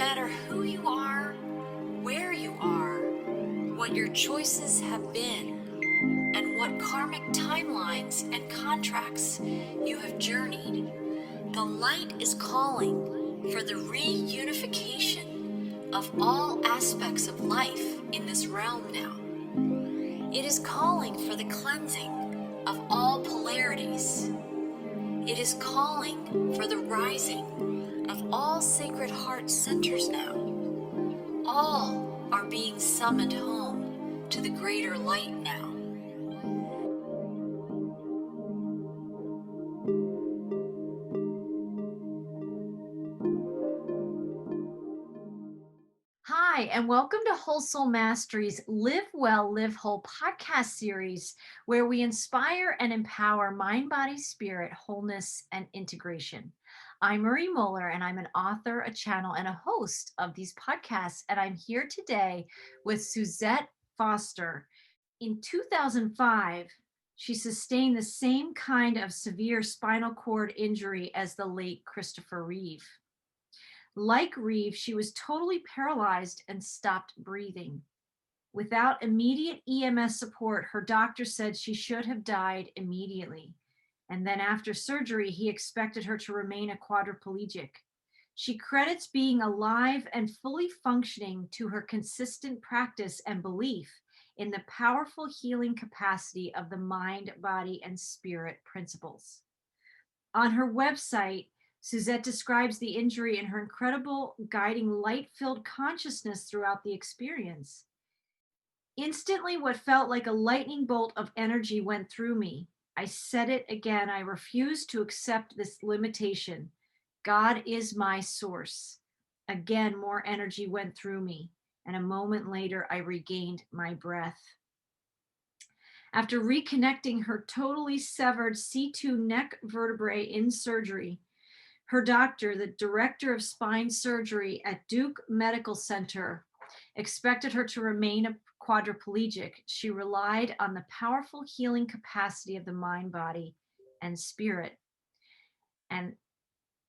matter who you are, where you are, what your choices have been, and what karmic timelines and contracts you have journeyed, the light is calling for the reunification of all aspects of life in this realm now. It is calling for the cleansing of all polarities. It is calling for the rising of all sacred heart centers now. All are being summoned home to the greater light now. Hi, and welcome to Whole Soul Mastery's Live Well, Live Whole podcast series, where we inspire and empower mind, body, spirit, wholeness, and integration. I'm Marie Moeller, and I'm an author, a channel, and a host of these podcasts. And I'm here today with Suzette Foster. In 2005, she sustained the same kind of severe spinal cord injury as the late Christopher Reeve. Like Reeve, she was totally paralyzed and stopped breathing. Without immediate EMS support, her doctor said she should have died immediately. And then after surgery, he expected her to remain a quadriplegic. She credits being alive and fully functioning to her consistent practice and belief in the powerful healing capacity of the mind, body, and spirit principles. On her website, Suzette describes the injury and her incredible guiding light-filled consciousness throughout the experience. Instantly, what felt like a lightning bolt of energy went through me. I said it again. I refuse to accept this limitation. God is my source. Again, more energy went through me, and a moment later, I regained my breath. After reconnecting her totally severed C2 neck vertebrae in surgery, her doctor, the director of spine surgery at Duke Medical Center, expected her to remain a quadriplegic. She relied on the powerful healing capacity of the mind, body, and spirit. And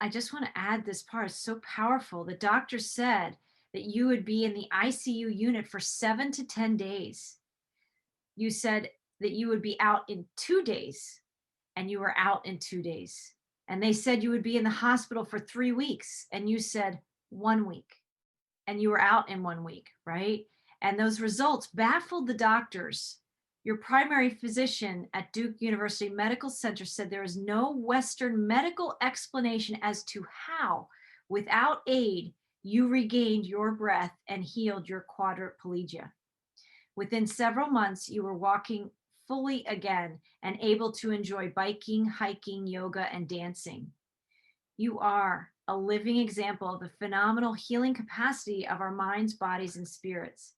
I just want to add this part, it's so powerful. The doctor said that you would be in the ICU unit for 7 to 10 days. You said that you would be out in 2 days, and you were out in 2 days. And they said you would be in the hospital for 3 weeks, and you said 1 week, and you were out in 1 week, right? And those results baffled the doctors. Your primary physician at Duke University Medical Center said there is no Western medical explanation as to how, without aid, you regained your breath and healed your quadriplegia. Within several months, you were walking fully again and able to enjoy biking, hiking, yoga, and dancing. You are a living example of the phenomenal healing capacity of our minds, bodies, and spirits.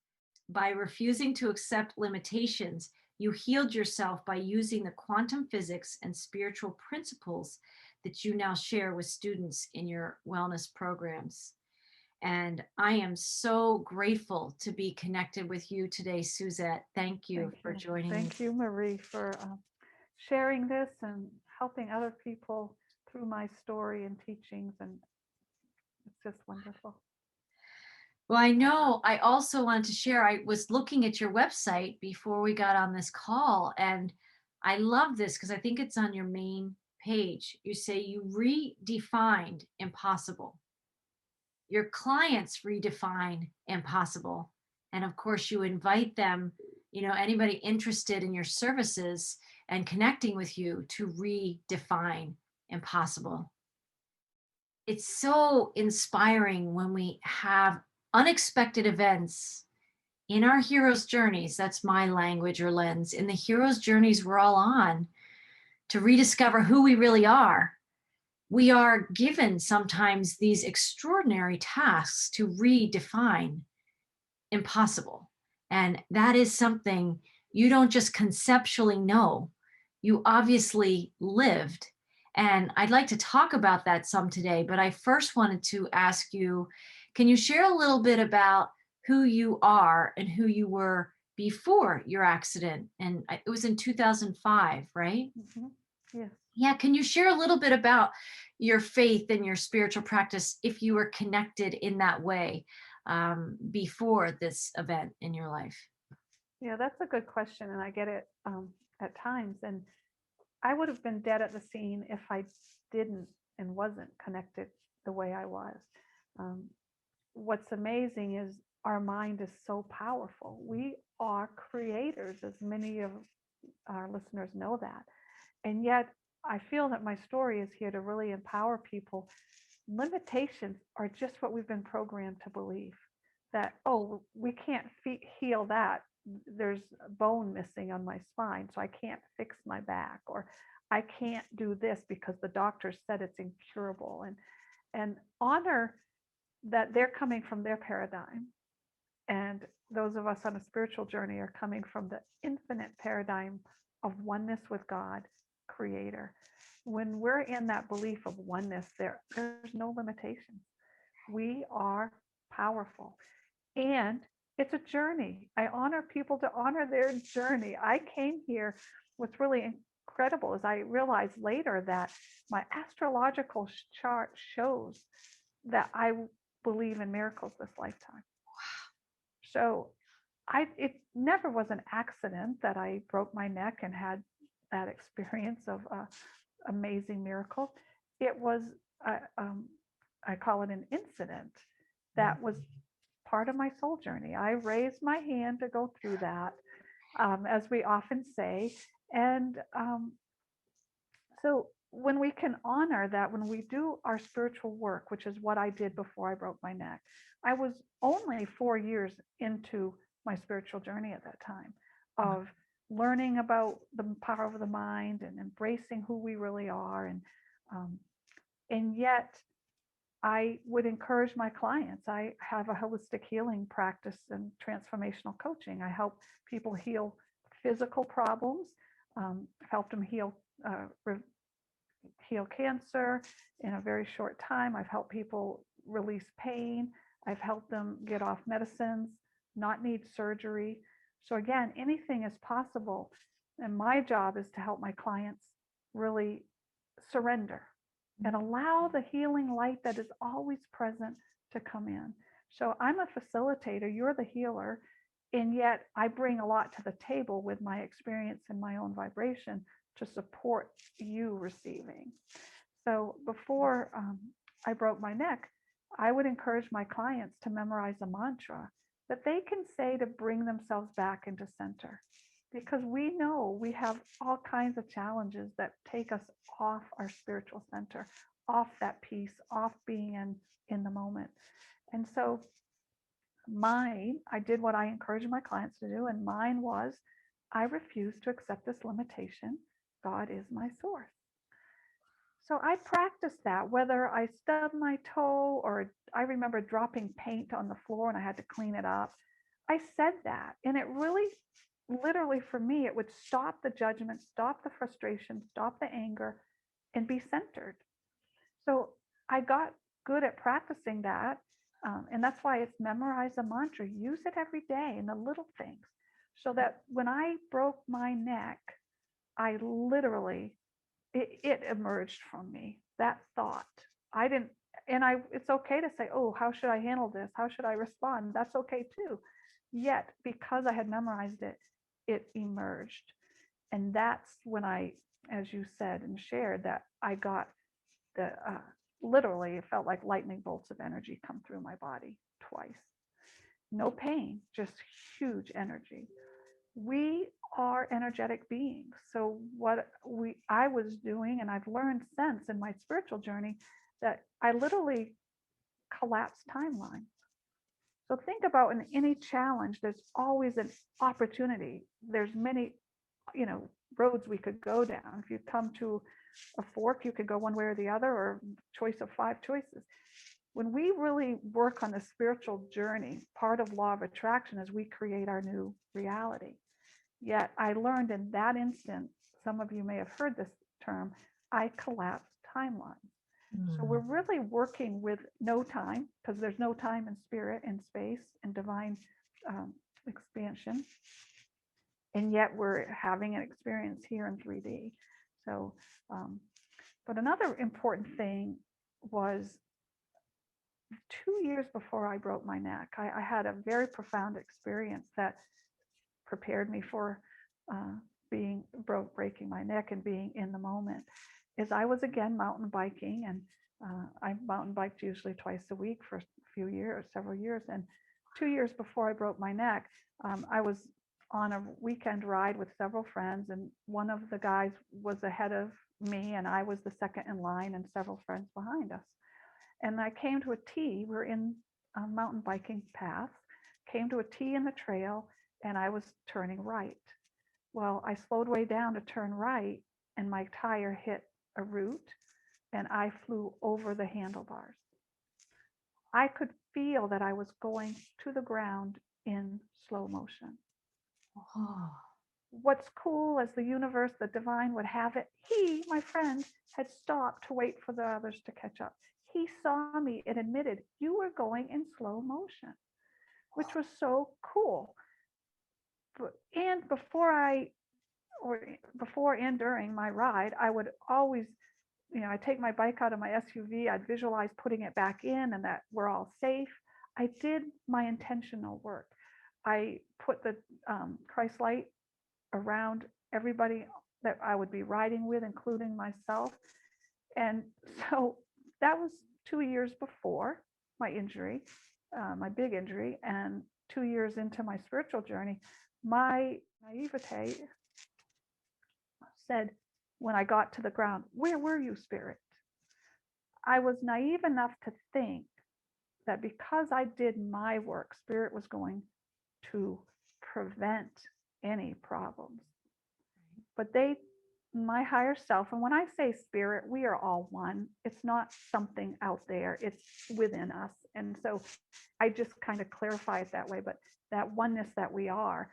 By refusing to accept limitations, you healed yourself by using the quantum physics and spiritual principles that you now share with students in your wellness programs. And I am so grateful to be connected with you today, Suzette. Thank you for joining me. Thank you, Marie, for sharing this and helping other people through my story and teachings. And it's just wonderful. Well, I know I also wanted to share, I was looking at your website before we got on this call, and I love this because I think it's on your main page. You say you redefined impossible. Your clients redefine impossible. And of course, you invite them, anybody interested in your services and connecting with you to redefine impossible. It's so inspiring when we have unexpected events in our hero's journeys. That's my language or lens. In the hero's journeys we're all on to rediscover who we really are. We are given sometimes these extraordinary tasks to redefine impossible. And that is something you don't just conceptually know, you obviously lived. And I'd like to talk about that some today, but I first wanted to ask you, can you share a little bit about who you are and who you were before your accident? And it was in 2005, right? Mm-hmm. Yes. Yeah, can you share a little bit about your faith and your spiritual practice if you were connected in that way before this event in your life? Yeah, that's a good question. And I get it at times. And I would have been dead at the scene if I didn't and wasn't connected the way I was. Um, what's amazing is our mind is so powerful. We are creators, as many of our listeners know that. And yet, I feel that my story is here to really empower people. Limitations are just what we've been programmed to believe, that, oh, we can't heal that. There's a bone missing on my spine, so I can't fix my back, or I can't do this because the doctor said it's incurable. And honor that they're coming from their paradigm, and those of us on a spiritual journey are coming from the infinite paradigm of oneness with God, creator. When we're in that belief of oneness, there's no limitations. We are powerful. And it's a journey. I honor people to honor their journey. I came here. What's really incredible is I realized later that my astrological chart shows that I believe in miracles this lifetime. So it never was an accident that I broke my neck and had that experience of amazing miracle. It was, uh, um, I call it an incident that was part of my soul journey. I raised my hand to go through that, as we often say. And so when we can honor that, when we do our spiritual work, which is what I did before I broke my neck, I was only 4 years into my spiritual journey at that time of learning about the power of the mind and embracing who we really are. Um, and yet I would encourage my clients. I have a holistic healing practice and transformational coaching. I help people heal physical problems, help them uh, heal cancer in a very short time. I've helped people release pain. I've helped them get off medicines, not need surgery. So, again, anything is possible. And my job is to help my clients really surrender and allow the healing light that is always present to come in. So, I'm a facilitator, you're the healer. And yet, I bring a lot to the table with my experience and my own vibration to support you receiving. So before I broke my neck, I would encourage my clients to memorize a mantra that they can say to bring themselves back into center. Because we know we have all kinds of challenges that take us off our spiritual center, off that peace, off being in the moment. And so I did what I encourage my clients to do, and mine was I refuse to accept this limitation. God is my source. So I practiced that, whether I stubbed my toe or I remember dropping paint on the floor and I had to clean it up. I said that, and it really, literally for me, it would stop the judgment, stop the frustration, stop the anger, and be centered. So I got good at practicing that. And that's why it's memorize a mantra, use it every day in the little things. So that when I broke my neck, I literally, it emerged from me, that thought. I didn't, and it's okay to say, oh, how should I handle this? How should I respond? That's okay too. Yet, because I had memorized it, it emerged. And that's when as you said and shared, that I got literally, it felt like lightning bolts of energy come through my body twice. No pain, just huge energy. We are energetic beings. So what I was doing, and I've learned since in my spiritual journey, that I literally collapsed timelines. So think about in any challenge, there's always an opportunity. There's many, roads we could go down. If you come to a fork, you could go one way or the other, or choice of 5 choices. When we really work on the spiritual journey, part of law of attraction is we create our new reality. Yet I learned in that instant, some of you may have heard this term, I collapsed timelines. So we're really working with no time, because there's no time in spirit and space and divine expansion. And yet we're having an experience here in 3D. So, but another important thing was 2 years before I broke my neck, I had a very profound experience that prepared me for uh, breaking my neck and being in the moment. Is I was again mountain biking, and I mountain biked usually twice a week for a few years, several years. And 2 years before I broke my neck, I was on a weekend ride with several friends, and one of the guys was ahead of me, and I was the second in line, and several friends behind us. And I came to a T. We're in mountain biking paths. Came to a T in the trail, and I was turning right. Well, I slowed way down to turn right, and my tire hit a root, and I flew over the handlebars. I could feel that I was going to the ground in slow motion. Oh, What's cool, as the universe, the divine would have it, he, my friend, had stopped to wait for the others to catch up. He saw me and admitted, you were going in slow motion, which was so cool. And before and during my ride, I would always, I take my bike out of my SUV, I'd visualize putting it back in and that we're all safe. I did my intentional work. I put the Christ light around everybody that I would be riding with, including myself. And so that was 2 years before my injury, my big injury, and 2 years into my spiritual journey. My naivete said, when I got to the ground, where were you, Spirit? I was naive enough to think that because I did my work, Spirit was going to prevent any problems. But my higher self, and when I say spirit, we are all one. It's not something out there, it's within us. And so I just kind of clarify it that way. But that oneness that we are,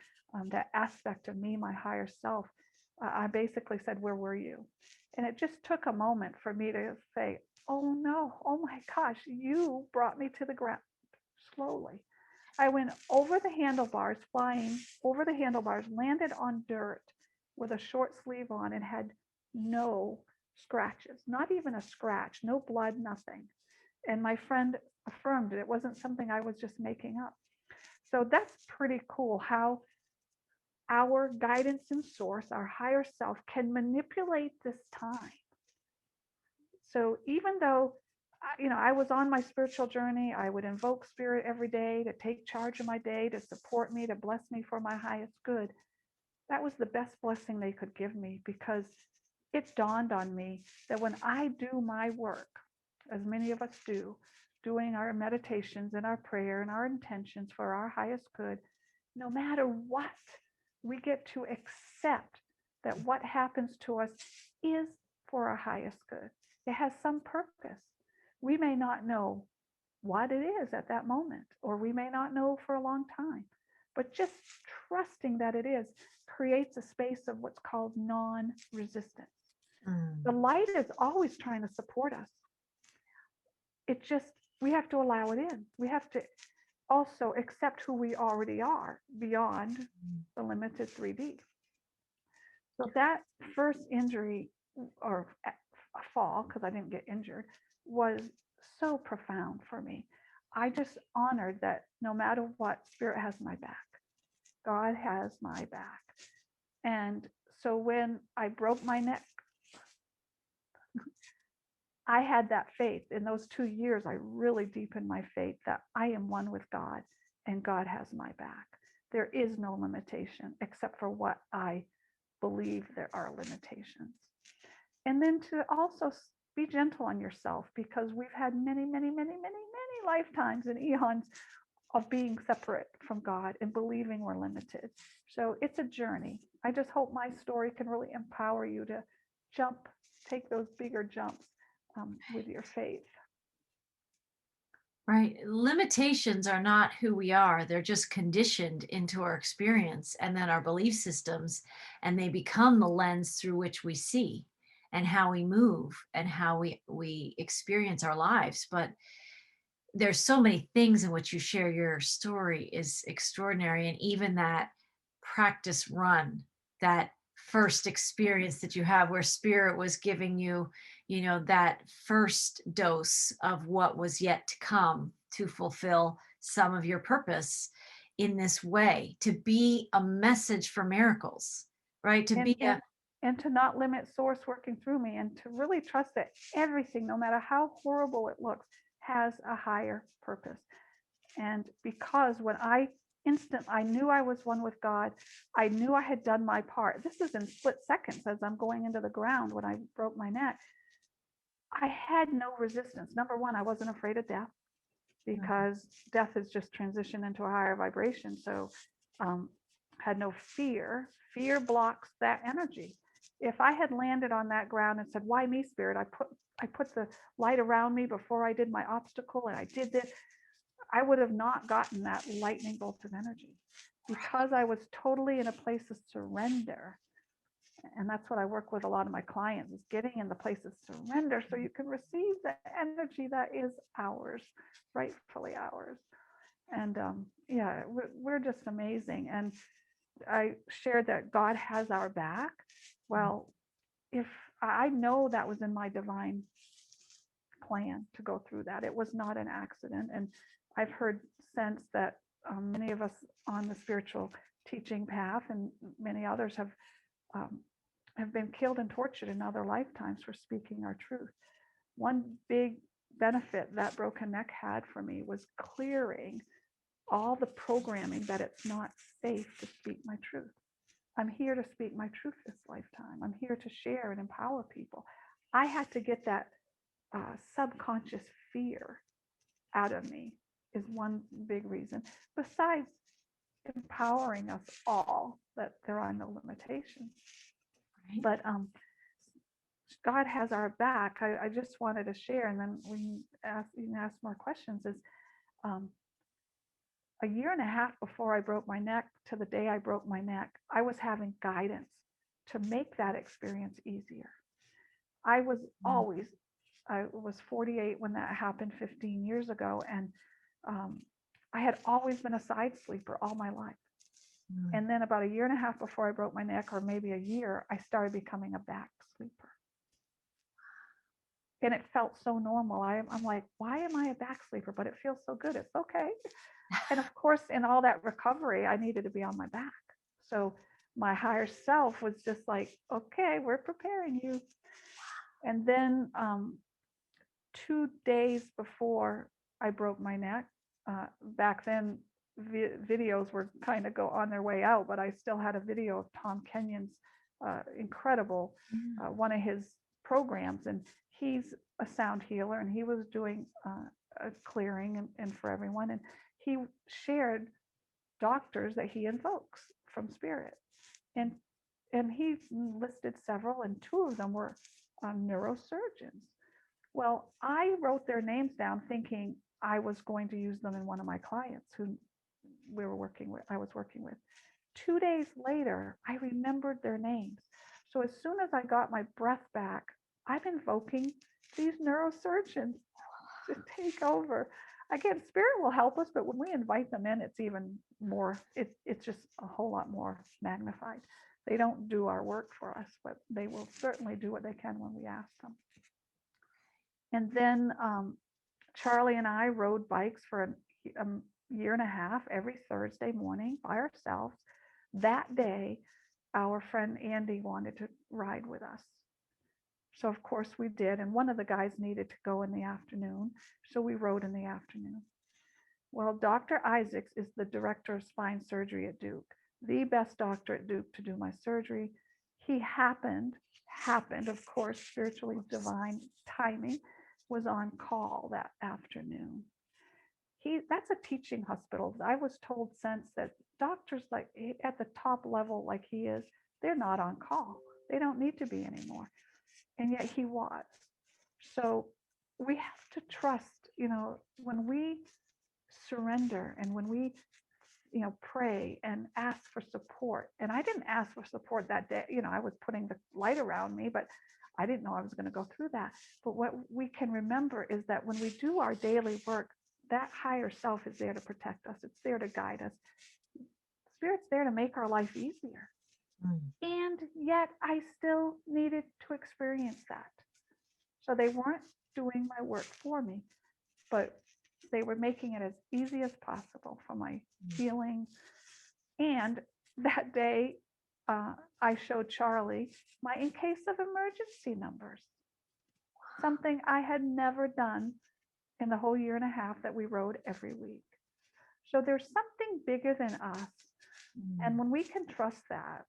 that aspect of me, my higher self, I basically said, where were you? And it just took a moment for me to say, oh no, oh my gosh, you brought me to the ground slowly. I went over the handlebars, flying over the handlebars, landed on dirt with a short sleeve on, and had no scratches, not even a scratch, no blood, nothing. And my friend affirmed it wasn't something I was just making up. So that's pretty cool how our guidance and source, our higher self, can manipulate this time. So even though I was on my spiritual journey, I would invoke spirit every day to take charge of my day, to support me, to bless me for my highest good. That was the best blessing they could give me, because it dawned on me that when I do my work, as many of us do, doing our meditations and our prayer and our intentions for our highest good, no matter what, we get to accept that what happens to us is for our highest good. It has some purpose. We may not know what it is at that moment, or we may not know for a long time, but just trusting that it is creates a space of what's called non-resistance. The light is always trying to support us. We have to allow it in. We have to also accept who we already are beyond the limited 3D. So that first injury, or a fall, because I didn't get injured, was so profound for me. I just honored that no matter what, Spirit has my back. God has my back. And so when I broke my neck, I had that faith. In those 2 years, I really deepened my faith that I am one with God and God has my back. There is no limitation except for what I believe there are limitations. And then to also be gentle on yourself, because we've had many, many, many, many, many lifetimes and eons of being separate from God and believing we're limited. So it's a journey. I just hope my story can really empower you to take those bigger jumps with your faith. right. Limitations are not who we are. They're just conditioned into our experience and then our belief systems, and they become the lens through which we see and how we move and how we experience our lives. But there's so many things in which you share. Your story is extraordinary. And even that practice run, that first experience that you had where spirit was giving you, that first dose of what was yet to come to fulfill some of your purpose in this way, to be a message for miracles, right? To and be and and to not limit source working through me, and to really trust that everything, no matter how horrible it looks, has a higher purpose. And because when I knew I was one with God, I knew I had done my part. This is in split seconds as I'm going into the ground when I broke my neck. I had no resistance. Number one, I wasn't afraid of death, because death is just transition into a higher vibration. So um, had no fear. Fear blocks that energy. If I had landed on that ground and said, "Why me, spirit? I put the light around me before I did my obstacle, and I did this," I would have not gotten that lightning bolt of energy, because I was totally in a place of surrender. And that's what I work with a lot of my clients, is getting in the place of surrender so you can receive the energy that is ours, rightfully ours. And yeah, we're just amazing. And I shared that God has our back. Well, if I know that was in my divine plan to go through that, it was not an accident. And I've heard since that many of us on the spiritual teaching path, and many others um, have been killed and tortured in other lifetimes for speaking our truth. One big benefit that broken neck had for me was clearing all the programming that it's not safe to speak my truth. I'm here to speak my truth this lifetime. I'm here to share and empower people. I had to get that subconscious fear out of me, is one big reason. Besides empowering us all that there are no limitations. right? But God has our back. I just wanted to share, and then you can ask more questions. Is um, a year and a half before I broke my neck to the day I broke my neck, I was having guidance to make that experience easier. I was Mm, always, I was 48 when that happened 15 years ago, and um, I had always been a side sleeper all my life. mm. And then about a year and a half before I broke my neck, or maybe a year, I started becoming a back sleeper. And it felt so normal. I'm like, why am I a back sleeper? But it feels so good. It's okay. And of course, in all that recovery, I needed to be on my back. So my higher self was just like, okay, we're preparing you. And then 2 days before I broke my neck, back then videos were kind of go on their way out, but I still had a video of Tom Kenyon's incredible, Yeah. one of his programs, and he's a sound healer, and he was doing a clearing and for everyone, and he shared doctors that he invokes from spirit, and he listed several, and two of them were neurosurgeons. Well, I wrote their names down thinking I was going to use them in one of my clients who I was working with. 2 days later, I remembered their names. So as soon as I got my breath back, I'm invoking these neurosurgeons to take over. Again, spirit will help us, but when we invite them in, it's even more, it's just a whole lot more magnified. They don't do our work for us, but they will certainly do what they can when we ask them. And then Charlie and I rode bikes for a year and a half every Thursday morning by ourselves. That day, our friend Andy wanted to ride with us. So, of course, we did. And one of the guys needed to go in the afternoon. So we rode in the afternoon. Well, Dr. Isaacs is the director of spine surgery at Duke, the best doctor at Duke to do my surgery. He happened, of course, spiritually divine timing, was on call that afternoon. That's a teaching hospital. I was told since that doctors like at the top level like he is, they're not on call. They don't need to be anymore. And yet he was. So we have to trust, when we surrender and when we pray and ask for support. And I didn't ask for support that day. I was putting the light around me, but I didn't know I was going to go through that. But what we can remember is that when we do our daily work, that higher self is there to protect us. It's there to guide us. Spirit's there to make our life easier. Mm. And yet I still needed to experience that. So they weren't doing my work for me, but they were making it as easy as possible for my healing. And that day, I showed Charlie my in case of emergency numbers, something I had never done in the whole year and a half that we rode every week. So there's something bigger than us. And Mm. when we can trust that,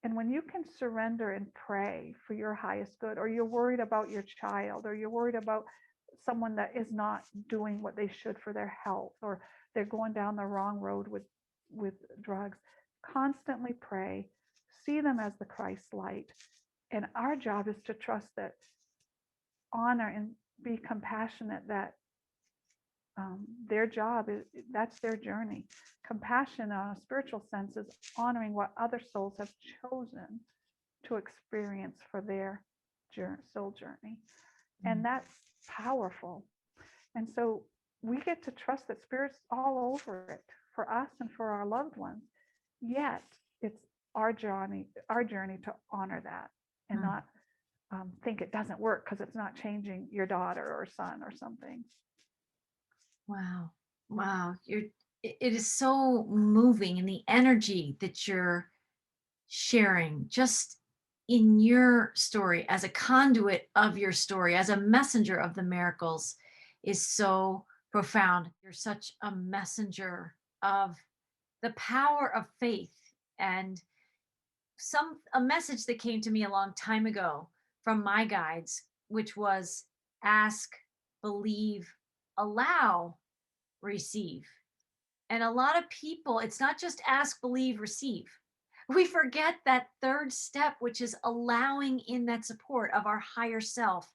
and when you can surrender and pray for your highest good, or you're worried about your child, or you're worried about someone that is not doing what they should for their health, or they're going down the wrong road with drugs, constantly pray, see them as the Christ light. And our job is to trust that, honor and be compassionate that their job is, that's their journey. Compassion on a spiritual sense is honoring what other souls have chosen to experience for their soul journey. And Mm. that's powerful. And so we get to trust that spirit's all over it for us and for our loved ones. Yet it's our journey to honor that and Mm. not think it doesn't work because it's not changing your daughter or son or something. Wow. Wow. It is so moving, and the energy that you're sharing just in your story as a conduit of your story, as a messenger of the miracles, is so profound. You're such a messenger of the power of faith, and a message that came to me a long time ago from my guides, which was ask, believe, allow, receive. And a lot of people, it's not just ask, believe, receive. We forget that third step, which is allowing in that support of our higher self,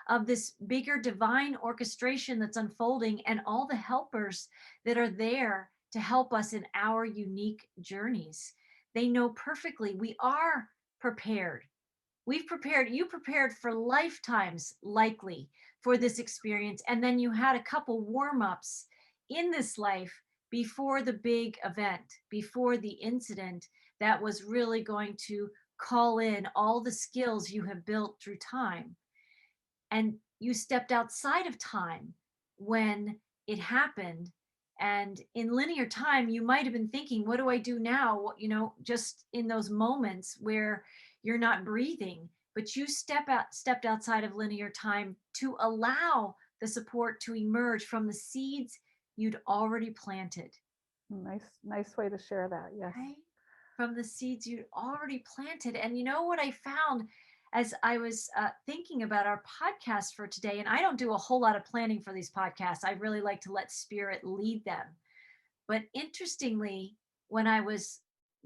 of this bigger divine orchestration that's unfolding, and all the helpers that are there to help us in our unique journeys. They know perfectly we are prepared. You prepared for lifetimes, likely, for this experience. And then you had a couple warm ups in this life before the big event, before the incident that was really going to call in all the skills you have built through time. And you stepped outside of time when it happened. And in linear time, you might have been thinking, what do I do now? Just in those moments where you're not breathing, but you stepped outside of linear time to allow the support to emerge from the seeds you'd already planted. Nice way to share that. Yes. Right? From the seeds you'd already planted. And you know what I found as I was thinking about our podcast for today? And I don't do a whole lot of planning for these podcasts. I really like to let spirit lead them. But interestingly, when I was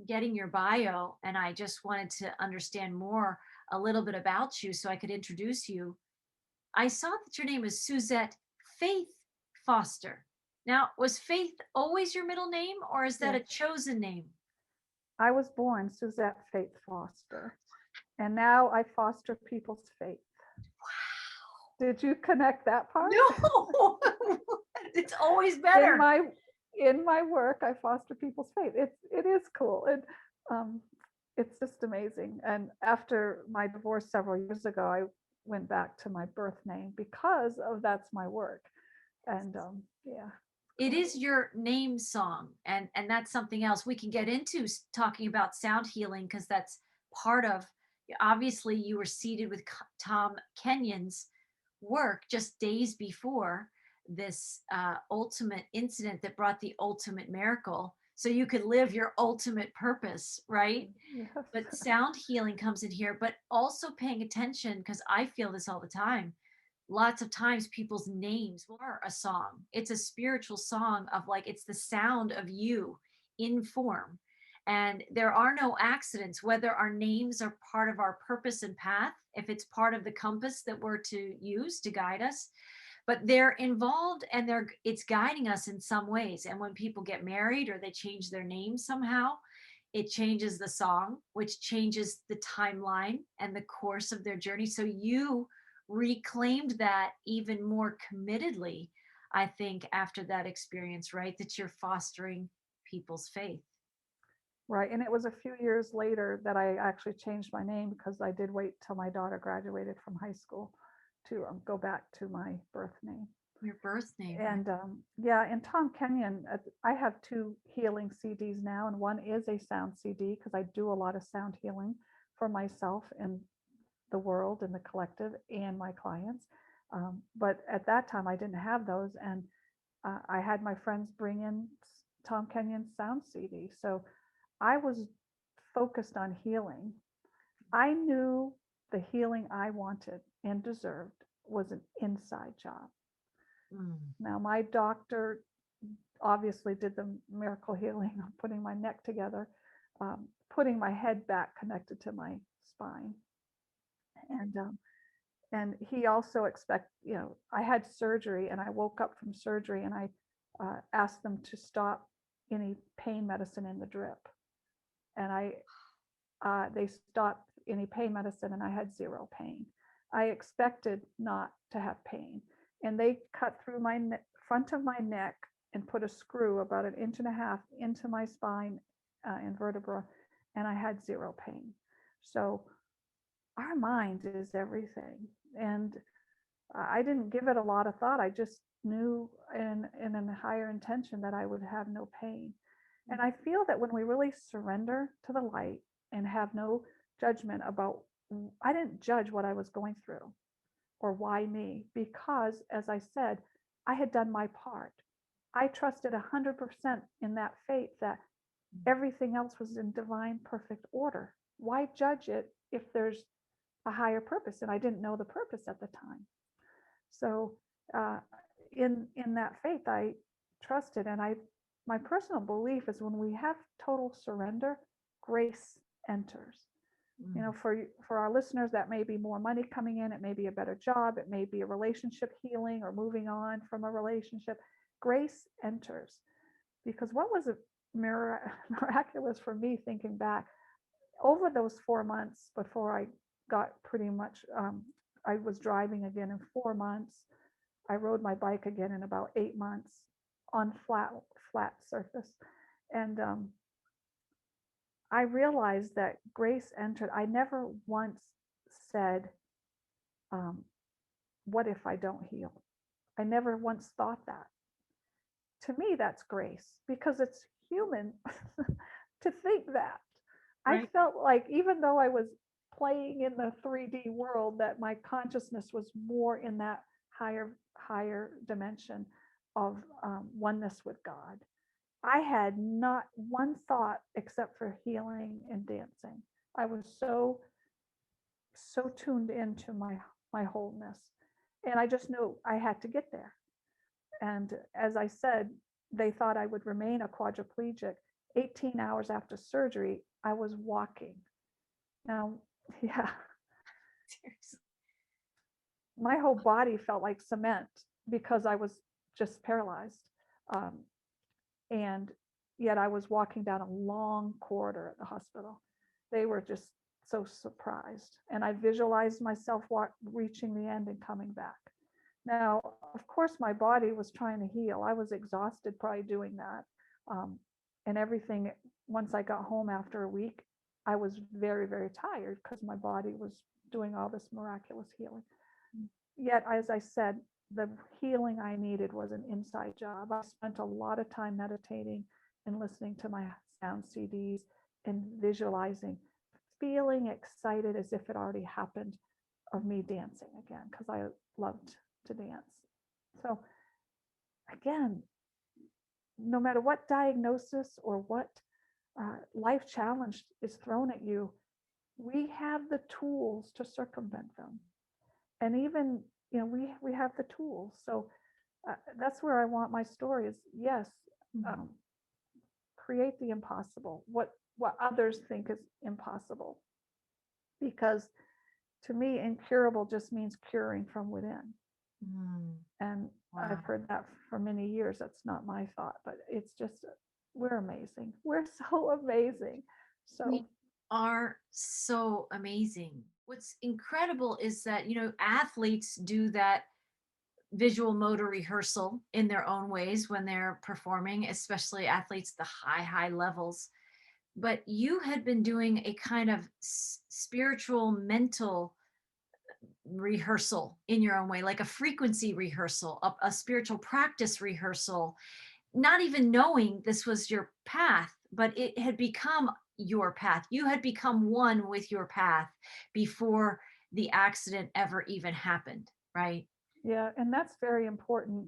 getting your bio and I just wanted to understand more a little bit about you so I could introduce you, I saw that your name is Suzette Faith Foster. Now, was Faith always your middle name, or is that a Yes. chosen name? I was born Suzette Faith Foster, and now I foster people's faith. Did you connect that part? No, it's always in better. my in my work, I foster people's faith. It is cool. Um, it's just amazing. And after my divorce several years ago, I went back to my birth name because of that's my work. And yeah, It cool. is your name song, and that's something else we can get into, talking about sound healing, because that's part of, obviously you were seated with Tom Kenyon's work just days before this ultimate incident that brought the ultimate miracle, so you could live your ultimate purpose, right? Yes. But sound healing comes in here, but also paying attention, because I feel this all the time. Lots of times people's names are a song. It's a spiritual song of, like, it's the sound of you in form. And there are no accidents, whether our names are part of our purpose and path, if it's part of the compass that we're to use to guide us, but they're involved, and it's guiding us in some ways. And when people get married or they change their name somehow, it changes the song, which changes the timeline and the course of their journey. So you reclaimed that even more committedly, I think, after that experience, right? That you're fostering people's faith. Right. And it was a few years later that I actually changed my name because I did wait till my daughter graduated from high school to go back to my birth name. Your birth name, right? And yeah, in Tom Kenyon, I have two healing CDs now, and one is a sound CD because I do a lot of sound healing for myself and the world and the collective and my clients. But at that time, I didn't have those, and I had my friends bring in Tom Kenyon's sound CD. So I was focused on healing. I knew the healing I wanted and deserved was an inside job. Mm. Now, my doctor obviously did the miracle healing of putting my neck together, putting my head back connected to my spine. And and he also I had surgery and I woke up from surgery and I asked them to stop any pain medicine in the drip. And they stopped any pain medicine and I had zero pain. I expected not to have pain. And they cut through my front of my neck and put a screw about 1.5 inches into my spine and vertebra, and I had zero pain. So our mind is everything. And I didn't give it a lot of thought. I just knew in a higher intention that I would have no pain. And I feel that when we really surrender to the light and have no judgment about, I didn't judge what I was going through or why me, because as I said, I had done my part. I trusted 100% in that faith that everything else was in divine, perfect order. Why judge it if there's a higher purpose? And I didn't know the purpose at the time. So uh, in that faith, I trusted, and my personal belief is when we have total surrender, grace enters. You know, Mm. for our listeners, that may be more money coming in, it may be a better job, it may be a relationship healing or moving on from a relationship. Grace enters, because what was miraculous for me thinking back over those 4 months before I got pretty much, I was driving again in 4 months. I rode my bike again in about 8 months on flat surface. And I realized that grace entered. I never once said, um, what if I don't heal? I never once thought that. To me, that's grace because it's human to think that. I Right. felt like even though I was playing in the 3D world, that my consciousness was more in that higher dimension of oneness with God. I had not one thought except for healing and dancing. I was so tuned into my wholeness, and I just knew I had to get there. And as I said, they thought I would remain a quadriplegic. 18 hours after surgery, I was walking. Now, yeah, Seriously. my whole body felt like cement because I was just paralyzed. Um, and yet I was walking down a long corridor at the hospital. They were just so surprised. And I visualized myself reaching the end and coming back. Now, of course, my body was trying to heal. I was exhausted probably doing that. Um, and everything, once I got home after a week, I was very, very tired because my body was doing all this miraculous healing. Yet, as I said, the healing I needed was an inside job. I spent a lot of time meditating and listening to my sound CDs and visualizing, feeling excited as if it already happened of me dancing again because I loved to dance. So again, no matter what diagnosis or what life challenge is thrown at you, we have the tools to circumvent them. And even, we have the tools. So that's where I want my story is, yes, um, create the impossible, what others think is impossible. Because to me, incurable just means curing from within. Mm. And Wow. I've heard that for many years. That's not my thought, but it's just, we're amazing. We're so amazing. We So, are so amazing. What's incredible is that, athletes do that visual motor rehearsal in their own ways when they're performing, especially athletes, the high levels. but you had been doing a kind of spiritual mental rehearsal in your own way, like a frequency rehearsal, a spiritual practice rehearsal, not even knowing this was your path, but it had become your path. You had become one with your path before the accident ever even happened, right? Yeah, and that's very important.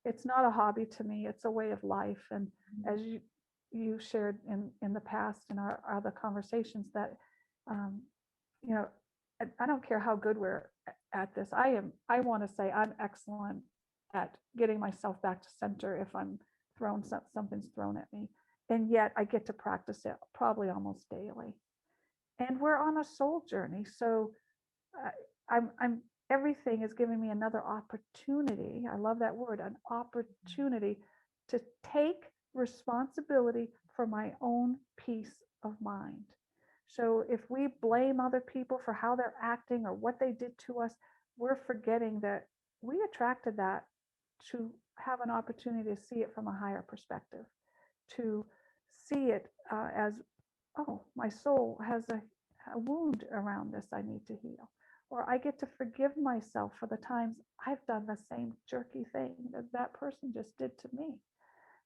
It's not a hobby to me; it's a way of life. And as you shared in the past in our other conversations, that um, you know, I don't care how good we're at this. I want to say I'm excellent at getting myself back to center if I'm something's thrown at me, and yet I get to practice it probably almost daily. And we're on a soul journey, so I'm everything is giving me another opportunity. I love that word, an opportunity to take responsibility for my own peace of mind. So if we blame other people for how they're acting or what they did to us, we're forgetting that we attracted that, to have an opportunity to see it from a higher perspective, to see it as, oh, my soul has a wound around this I need to heal. Or I get to forgive myself for the times I've done the same jerky thing that that person just did to me.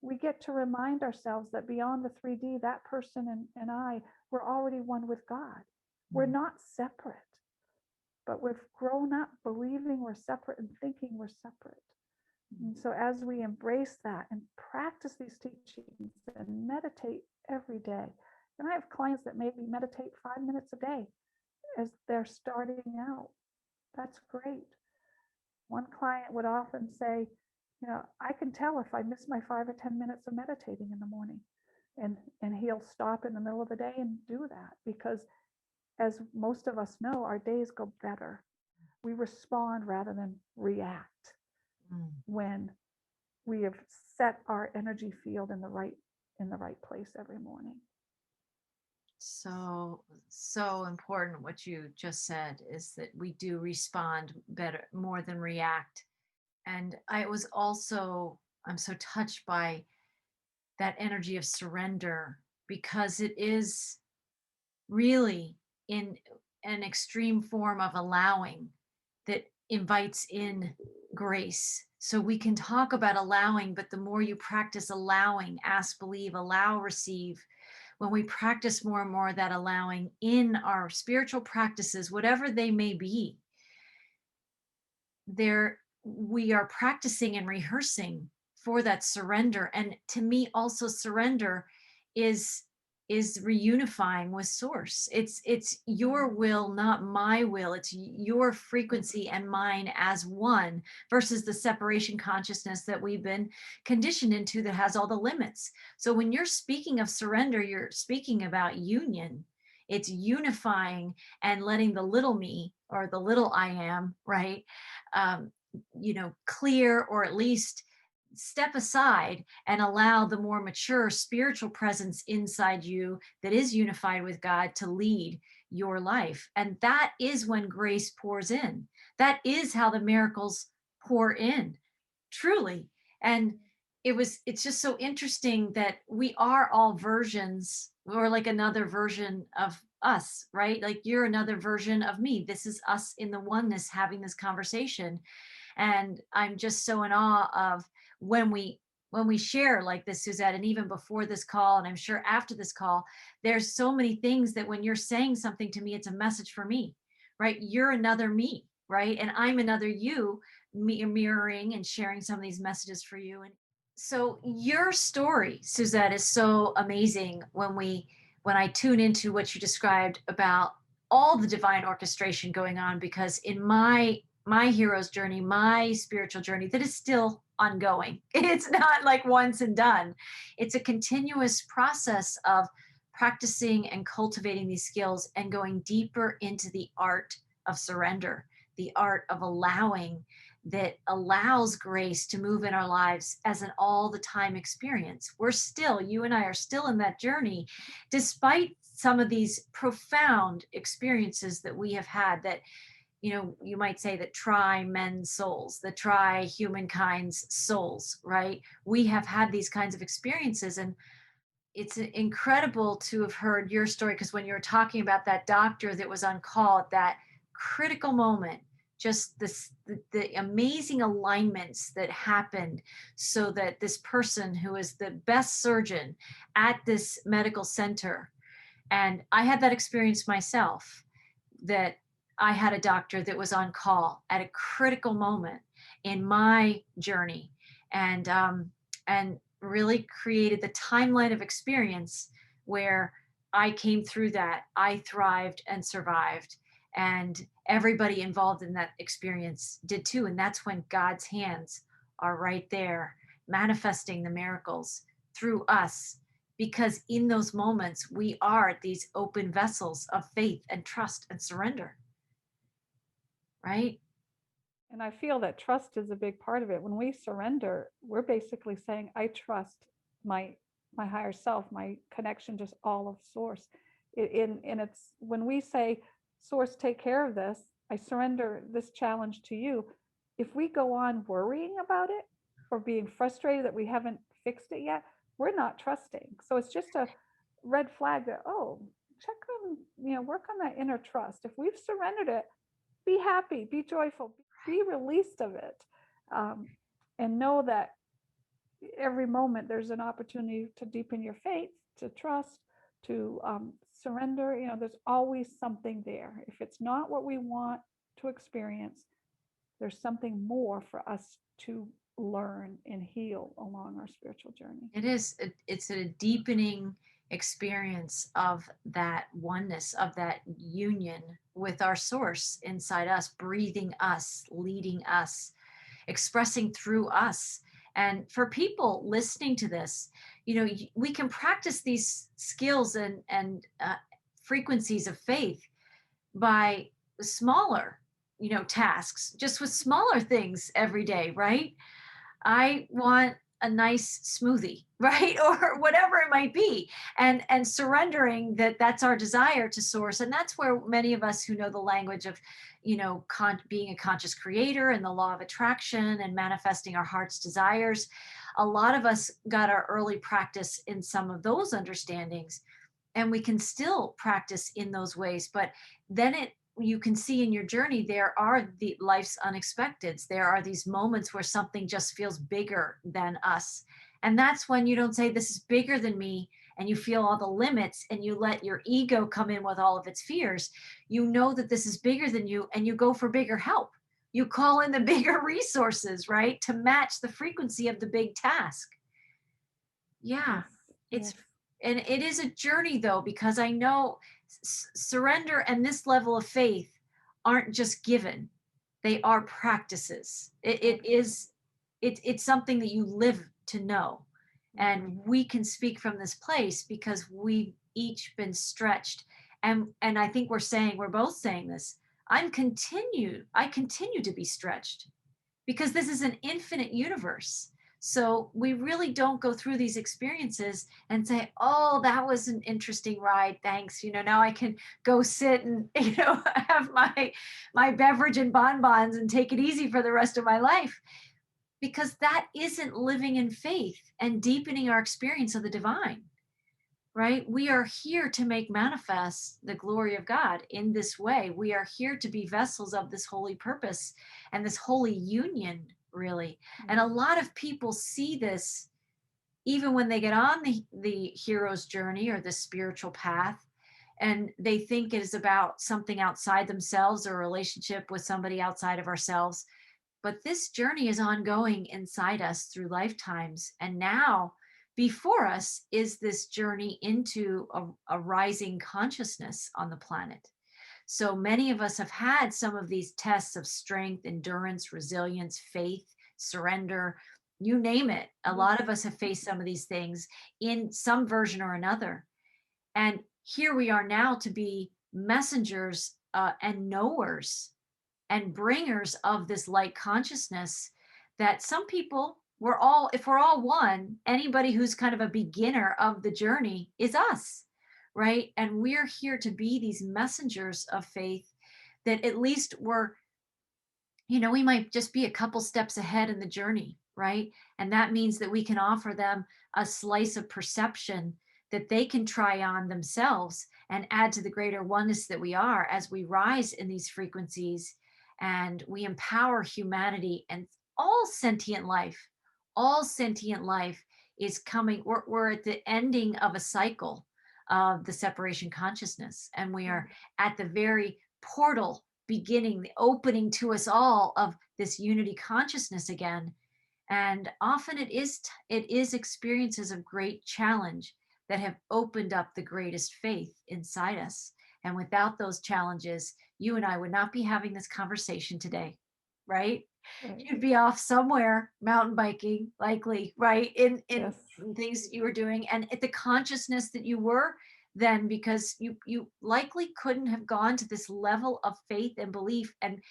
We get to remind ourselves that beyond the 3D, that person and I, we're already one with God. We're not separate, but we've grown up believing we're separate and thinking we're separate. And so as we embrace that and practice these teachings and meditate every day, and I have clients that maybe meditate 5 minutes a day as they're starting out. That's great. One client would often say, I can tell if I miss my 5 or 10 minutes of meditating in the morning. And he'll stop in the middle of the day and do that, because as most of us know, our days go better. We respond rather than react Mm. when we have set our energy field in the right place every morning. So, so important what you just said is that we do respond better, more than react. And I'm so touched by that energy of surrender, because it is really in an extreme form of allowing that invites in grace. So we can talk about allowing, but the more you practice allowing, ask, believe, allow, receive, when we practice more and more that allowing in our spiritual practices, whatever they may be, there we are practicing and rehearsing for that surrender. And to me also, surrender is reunifying with source. It's your will, not my will. It's your frequency and mine as one, versus the separation consciousness that we've been conditioned into, that has all the limits. So when you're speaking of surrender, you're speaking about union. It's unifying and letting the little me, or the little I am, right, um, clear, or at least step aside and allow the more mature spiritual presence inside you that is unified with God to lead your life. And that is when grace pours in. That is how the miracles pour in, truly. And it's just so interesting that we are all versions, or like another version of us, right? Like you're another version of me. This is us in the oneness having this conversation. And I'm just so in awe of when we share like this, Suzette, and even before this call, and I'm sure after this call, there's so many things that when you're saying something to me, it's a message for me, right? You're another me, right? And I'm another you, mirroring and sharing some of these messages for you. And so your story, Suzette, is so amazing when I tune into what you described about all the divine orchestration going on, because in my hero's journey, my spiritual journey that is still ongoing. It's not like once and done. It's a continuous process of practicing and cultivating these skills and going deeper into the art of surrender, the art of allowing, that allows grace to move in our lives as an all the time experience. You and I are still in that journey, despite some of these profound experiences that we have had, that you might say that try men's souls, that try humankind's souls, right? We have had these kinds of experiences, and it's incredible to have heard your story, because when you were talking about that doctor that was on call at that critical moment, just the amazing alignments that happened so that this person who is the best surgeon at this medical center, and I had that experience myself, that I had a doctor that was on call at a critical moment in my journey, and really created the timeline of experience where I came through that. I thrived and survived, and everybody involved in that experience did too. And that's when God's hands are right there manifesting the miracles through us, because in those moments we are these open vessels of faith and trust and surrender, right? And I feel that trust is a big part of it. When we surrender, we're basically saying, I trust my my higher self, my connection, just all of source. And it's when we say, source, take care of this, I surrender this challenge to you. If we go on worrying about it or being frustrated that we haven't fixed it yet, we're not trusting. So it's just a red flag that, oh, check on, work on that inner trust. If we've surrendered it, be happy, be joyful, be released of it, um, and know that every moment there's an opportunity to deepen your faith, to trust, to surrender. There's always something there. If it's not what we want to experience, there's something more for us to learn and heal along our spiritual journey. It is. It's a deepening experience of that oneness, of that union with our source inside us, breathing us, leading us, expressing through us. And for people listening to this, we can practice these skills and frequencies of faith by smaller, tasks, just with smaller things every day, right? I want a nice smoothie, right? Or whatever it might be. And surrendering that that's our desire to source. And that's where many of us who know the language of, being a conscious creator and the law of attraction and manifesting our heart's desires, a lot of us got our early practice in some of those understandings, and we can still practice in those ways. But then you can see in your journey, there are the life's unexpecteds. There are these moments where something just feels bigger than us. And that's when you don't say, this is bigger than me, and you feel all the limits and you let your ego come in with all of its fears. You know that this is bigger than you, and you go for bigger help. You call in the bigger resources, right? To match the frequency of the big task. Yeah. Yes, It's, yes. and it is a journey though, because I know surrender and this level of faith aren't just given, they are practices. It is, it's something that you live to know. And we can speak from this place because we've each been stretched. And I think we're both saying this. I continue to be stretched, because this is an infinite universe. So we really don't go through these experiences and say, oh, that was an interesting ride. Thanks. Now I can go sit and, have my beverage and bonbons and take it easy for the rest of my life. Because that isn't living in faith and deepening our experience of the divine, right? We are here to make manifest the glory of God in this way. We are here to be vessels of this holy purpose and this holy union, really. And a lot of people see this even when they get on the hero's journey or the spiritual path, and they think it is about something outside themselves or a relationship with somebody outside of ourselves. But this journey is ongoing inside us through lifetimes. And now, before us is this journey into a rising consciousness on the planet. So many of us have had some of these tests of strength, endurance, resilience, faith, surrender, you name it. A lot of us have faced some of these things in some version or another. And here we are now to be messengers and knowers and bringers of this light consciousness, that some people, if we're all one, anybody who's kind of a beginner of the journey is us, right? And we're here to be these messengers of faith, that at least we might just be a couple steps ahead in the journey, right? And that means that we can offer them a slice of perception that they can try on themselves and add to the greater oneness that we are as we rise in these frequencies and we empower humanity and all sentient life. All sentient life is coming. We're at the ending of a cycle of the separation consciousness, and we are Right. at the very portal beginning, the opening to us all of this unity consciousness again. And often it is experiences of great challenge that have opened up the greatest faith inside us. And without those challenges, you and I would not be having this conversation today, right? Right. You'd be off somewhere mountain biking, likely, right? In Yes. things that you were doing, and at the consciousness that you were then, because you likely couldn't have gone to this level of faith and belief and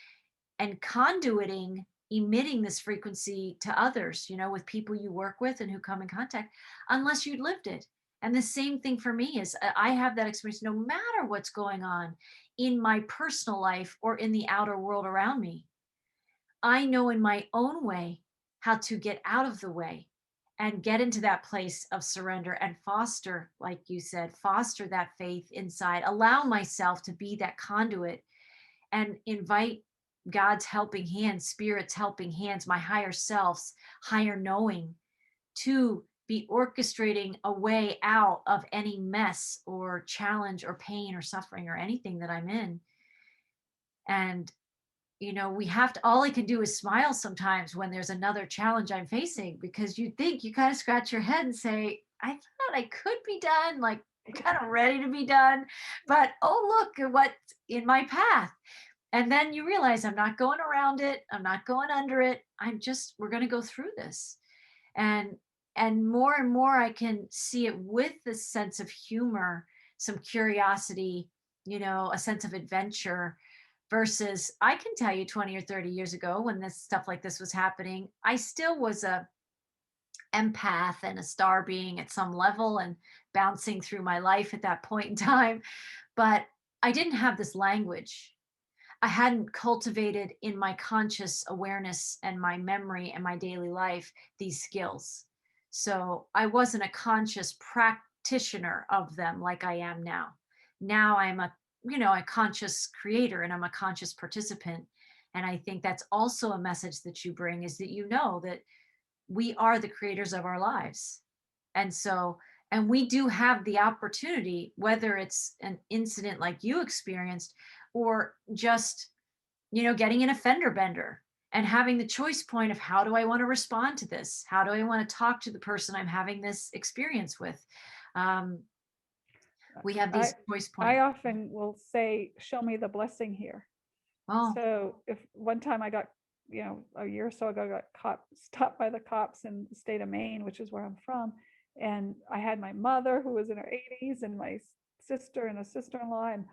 conduiting, emitting this frequency to others, with people you work with and who come in contact, unless you'd lived it. And the same thing for me is I have that experience no matter what's going on in my personal life or in the outer world around me. I know in my own way how to get out of the way and get into that place of surrender and foster, like you said, foster that faith inside, allow myself to be that conduit and invite God's helping hands, Spirit's helping hands, my higher self's higher knowing to be orchestrating a way out of any mess or challenge or pain or suffering or anything that I'm in. And, we have to, all I can do is smile sometimes when there's another challenge I'm facing, because you think you kind of scratch your head and say, I thought I could be done, like kind of ready to be done. But oh, look at what's in my path. And then you realize I'm not going around it. I'm not going under it. We're going to go through this. And and more I can see it with this sense of humor, some curiosity, a sense of adventure versus I can tell you 20 or 30 years ago when this stuff like this was happening, I still was a empath and a star being at some level and bouncing through my life at that point in time, but I didn't have this language. I hadn't cultivated in my conscious awareness and my memory and my daily life these skills. So I wasn't a conscious practitioner of them like I am now. Now I'm a conscious creator and I'm a conscious participant. And I think that's also a message that you bring is that that we are the creators of our lives. And so, and we do have the opportunity, whether it's an incident like you experienced or just, getting in a fender bender and having the choice point of how do I want to respond to this? How do I want to talk to the person I'm having this experience with? Um, we have I these choice I points. often will say, "Show me the blessing here." Oh, So if one time I got, a year or so ago, I got stopped by the cops in the state of Maine, which is where I'm from, and I had my mother who was in her 80s and my sister and a sister-in-law, and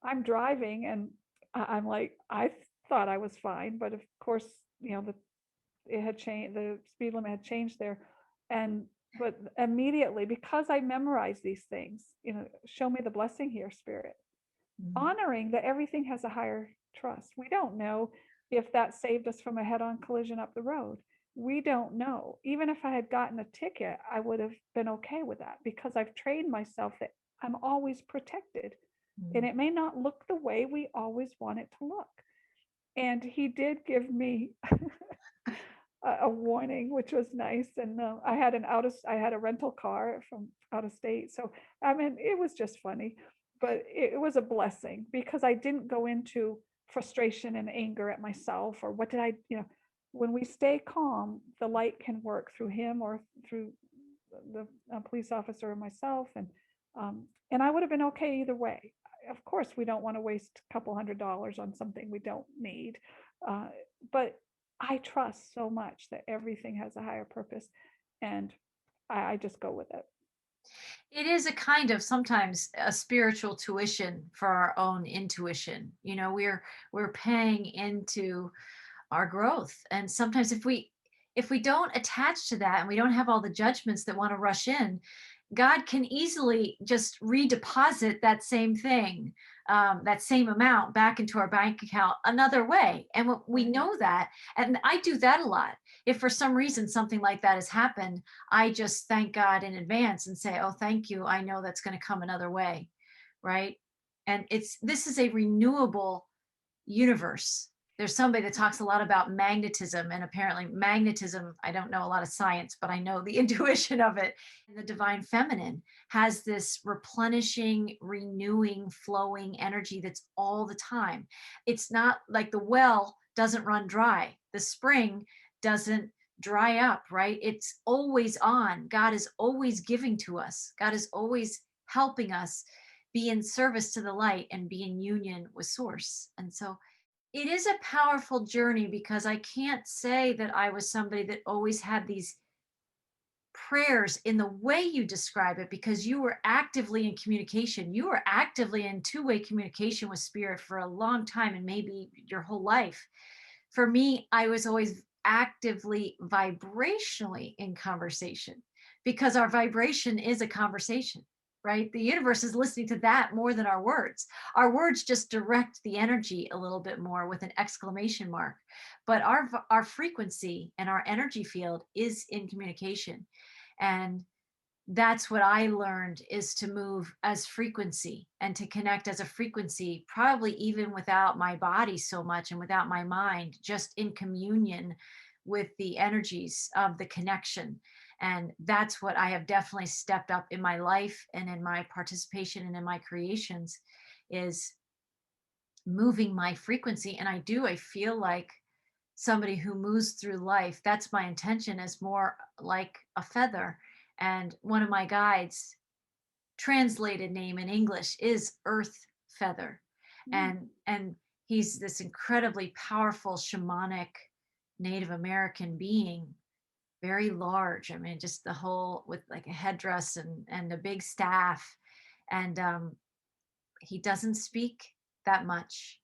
I'm driving and I'm like, I thought I was fine, but of course, it had changed, the speed limit had changed there. And but immediately, because I memorized these things, show me the blessing here, spirit, mhm. honoring that everything has a higher trust. We don't know if that saved us from a head-on collision up the road. We don't know. Even if I had gotten a ticket, I would have been okay with that because I've trained myself that I'm always protected. And Mm. it may not look the way we always want it to look. And he did give me a warning, which was nice. And I had a rental car from out of state, so I mean, it was just funny, but it was a blessing because I didn't go into frustration and anger at myself or what did I, when we stay calm, the light can work through him or through the police officer or myself, and I would have been okay either way. Of course, we don't want to waste a couple $100 on something we don't need, uh, but I trust so much that everything has a higher purpose, and I just go with it. It is a kind of sometimes a spiritual tuition for our own intuition. We're paying into our growth. And sometimes if we don't attach to that and we don't have all the judgments that want to rush in, God can easily just redeposit that same thing that same amount back into our bank account another way. And we Right. know that. And I do that a lot. If for some reason something like that has happened, I just thank God in advance and say, oh, thank you. I know that's going to come another way. Right. And this is a renewable universe. There's somebody that talks a lot about magnetism, and apparently magnetism, I don't know a lot of science, but I know the intuition of it. And the divine feminine has this replenishing, renewing, flowing energy that's all the time. It's not like the well doesn't run dry, the spring doesn't dry up, right? It's always on. God is always giving to us, God is always helping us be in service to the light and be in union with source. And so it is a powerful journey, because I can't say that I was somebody that always had these prayers in the way you describe it, because you were actively in communication. You were actively in two-way communication with spirit for a long time, and maybe your whole life. For me, I was always actively vibrationally in conversation, because our vibration is a conversation, right? The universe is listening to that more than our words. Our words just direct the energy a little bit more with an exclamation mark. But our frequency and our energy field is in communication. And that's what I learned, is to move as frequency and to connect as a frequency, probably even without my body so much and without my mind, just in communion with the energies of the connection. And that's what I have definitely stepped up in my life and in my participation and in my creations, is moving my frequency. And I feel like somebody who moves through life. That's my intention, is more like a feather. And one of my guides, translated name in English, is Earth Feather. Mm. And he's this incredibly powerful shamanic Native American being, very large. I mean, just the whole, with like a headdress and a big staff. And he doesn't speak that much,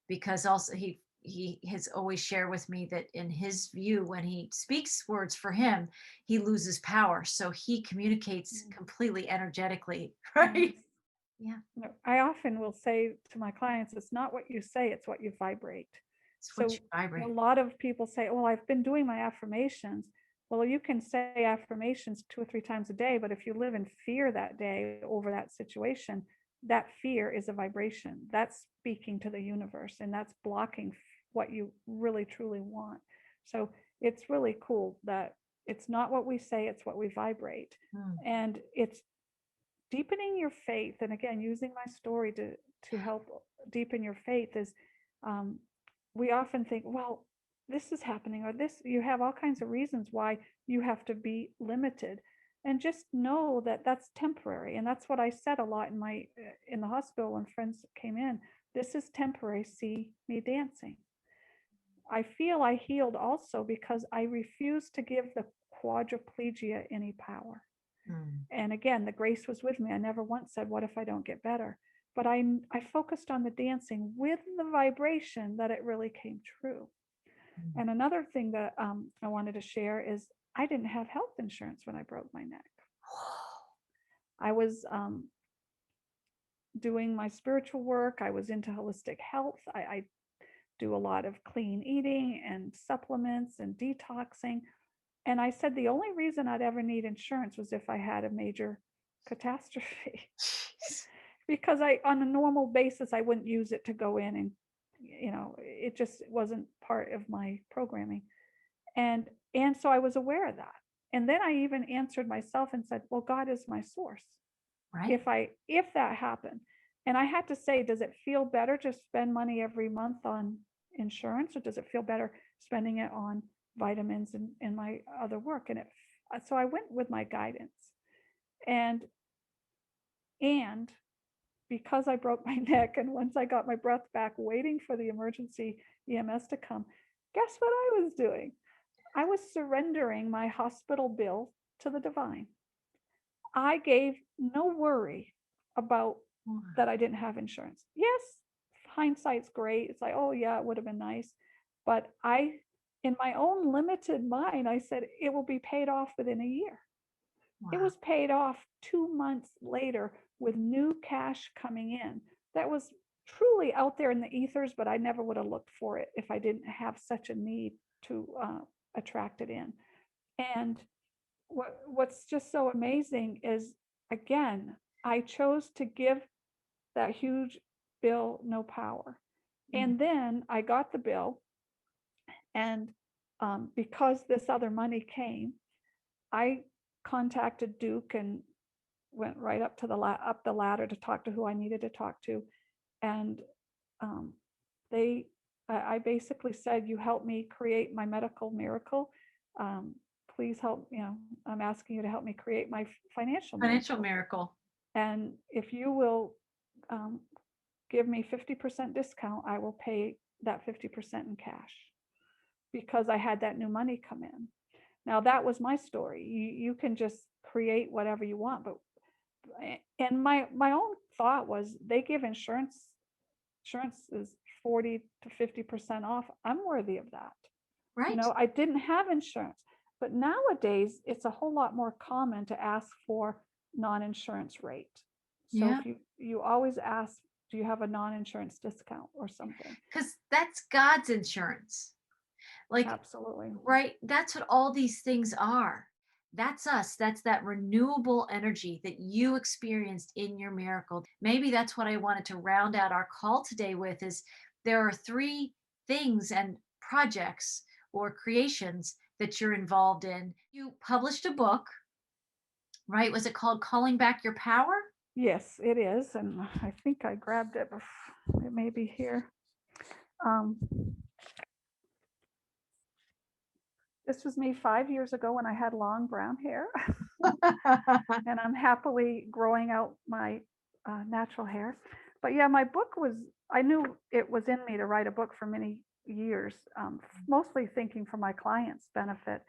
because also he has always shared with me that in his view, when he speaks words for him, he loses power, so he communicates Mm. completely energetically. Yes. Right. Yeah. No, I often will say to my clients, it's not what you say, it's what you vibrate. It's what So you a vibrate. lot of people say, well, I've been doing my affirmations. Well, you can say affirmations 2 or 3 times a day, but if you live in fear that day over that situation, that fear is a vibration. That's speaking to the universe, and that's blocking what you really truly want. So it's really cool that it's not what we say, it's what we vibrate. Mm. And it's deepening your faith, and again using my story to help deepen your faith is, um, we often think, well, this is happening, or this, you have all kinds of reasons why you have to be limited, and just know that that's temporary. And that's what I said a lot in my in the hospital when friends came in. This is temporary, see me dancing. I feel I healed also because I refused to give the quadriplegia any power. Mm. And again, the grace was with me. I never once said, what if I don't get better? But I focused on the dancing with the vibration that it really came true. Mm. And another thing that I wanted to share is I didn't have health insurance when I broke my neck. I was doing my spiritual work. I was into holistic health. I do a lot of clean eating and supplements and detoxing. And I said the only reason I'd ever need insurance was if I had a major catastrophe. Because I, on a normal basis, I wouldn't use it to go in and, it just wasn't part of my programming. And so I was aware of that. And then I even answered myself and said, well, God is my source. Right. If that happened, and I had to say, does it feel better to spend money every month on insurance, or does it feel better spending it on vitamins and my other work? And so I went with my guidance. And and because I broke my neck, and once I got my breath back waiting for the emergency EMS to come, guess what I was doing? I was surrendering my hospital bill to the divine. I gave no worry about that I didn't have insurance. Yes, hindsight's great. It's like, oh yeah, it would have been nice. But in my own limited mind, I said it will be paid off within a year. It Wow. was paid off 2 months later with new cash coming in. That was truly out there in the ethers, but I never would have looked for it if I didn't have such a need to attract it in. And what's just so amazing is, again, I chose to give that huge bill no power. Mm. And then I got the bill, and because this other money came, I contacted Duke and went right up to up the ladder to talk to who I needed to talk to, and um, they I basically said, "You help me create my medical miracle. Please help. I'm asking you to help me create my financial Financial miracle. miracle. And if you will um, give me 50% discount, I will pay that 50% in cash because I had that new money come in." Now that was my story. You can just create whatever you want, but and my own thought was they give insurance is 40 to 50% off. I'm worthy of that. Right. I didn't have insurance, but nowadays it's a whole lot more common to ask for non-insurance rate. So Yeah. if you always ask, do you have a non-insurance discount or something? Because that's God's insurance. Like, Absolutely. right? That's what all these things are. That's us. That's that renewable energy that you experienced in your miracle. Maybe that's what I wanted to round out our call today with is there are three things and projects or creations that you're involved in. You published a book, right? Was it called Calling Back Your Power? Yes, it is. And I think I grabbed it. It may be here. Um, this was me 5 years ago when I had long brown hair, and I'm happily growing out my natural hair. But yeah, my book was, I knew it was in me to write a book for many years, mostly thinking for my clients' benefit.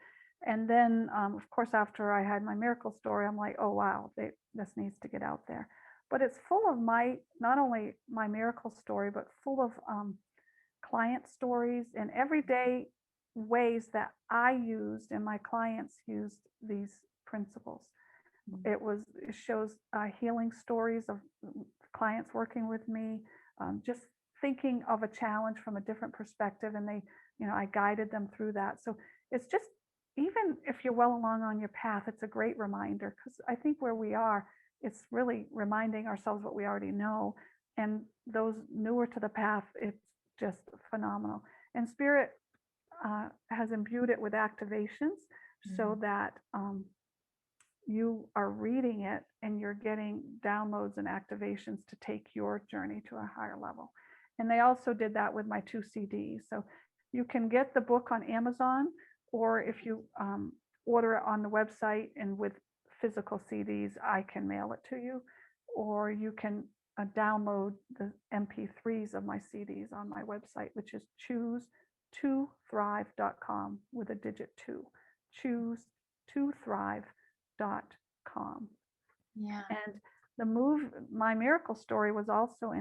And then, of course, after I had my miracle story, I'm like, oh, wow, this needs to get out there. But it's full of not only my miracle story, but full of client stories and everyday ways that I used and my clients used these principles. It shows healing stories of clients working with me, just thinking of a challenge from a different perspective, and I guided them through that. So it's just, even if you're well along on your path, it's a great reminder, because I think where we are, it's really reminding ourselves what we already know, and those newer to the path, it's just phenomenal. And Spirit has imbued it with activations so that you are reading it and you're getting downloads and activations to take your journey to a higher level. And they also did that with my 2 CDs. So you can get the book on Amazon, or if you order it on the website and with physical CDs, I can mail it to you, or you can download the MP3s of my CDs on my website, which is choose2thrive.com with a digit 2. Choose2thrive.com. Yeah. And the my miracle story was also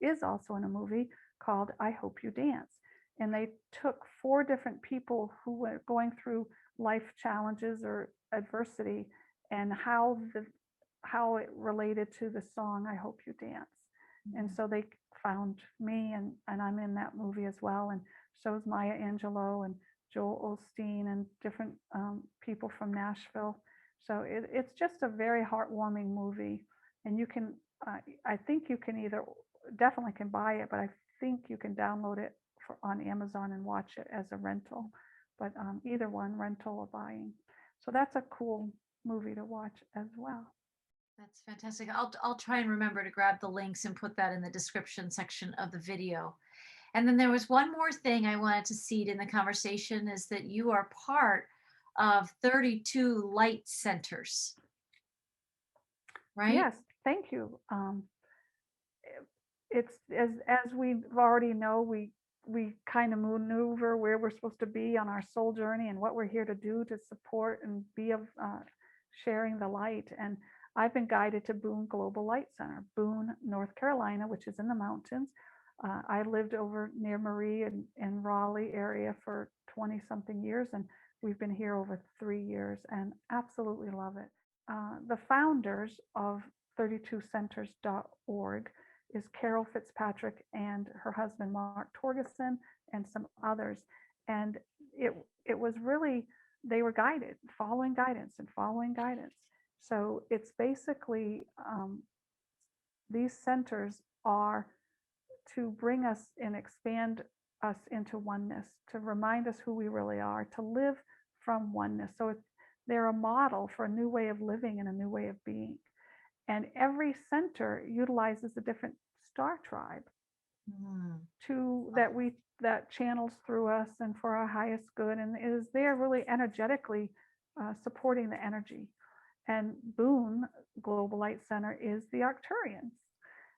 is also in a movie called I Hope You Dance. And they took 4 different people who were going through life challenges or adversity, and how it related to the song I Hope You Dance. And so they found me, and I'm in that movie as well. And so is Maya Angelou and Joel Osteen and different people from Nashville. So it's just a very heartwarming movie. And you can, I think you can definitely can buy it, but I think you can download it on Amazon and watch it as a rental. But either one, rental or buying. So that's a cool movie to watch as well. That's fantastic. I'll try and remember to grab the links and put that in the description section of the video. And then there was one more thing I wanted to seed in the conversation is that you are part of 32 light centers, right? Yes, thank you. It's as we already know, we kind of maneuver where we're supposed to be on our soul journey and what we're here to do to support and be of sharing the light. And I've been guided to Boone Global Light Center, Boone, North Carolina, which is in the mountains. I lived over near Marie and Raleigh area for 20 something years, and we've been here over 3 years and absolutely love it. The founders of 32centers.org is Carol Fitzpatrick and her husband Mark Torgeson and some others. And it was really, they were guided, following guidance and following guidance. So it's basically these centers are to bring us and expand us into oneness, to remind us who we really are, to live from oneness. So they're a model for a new way of living and a new way of being. And every center utilizes a different star tribe to that channels through us and for our highest good, and is there really energetically supporting the energy. And Boone Global Light Center is the Arcturians.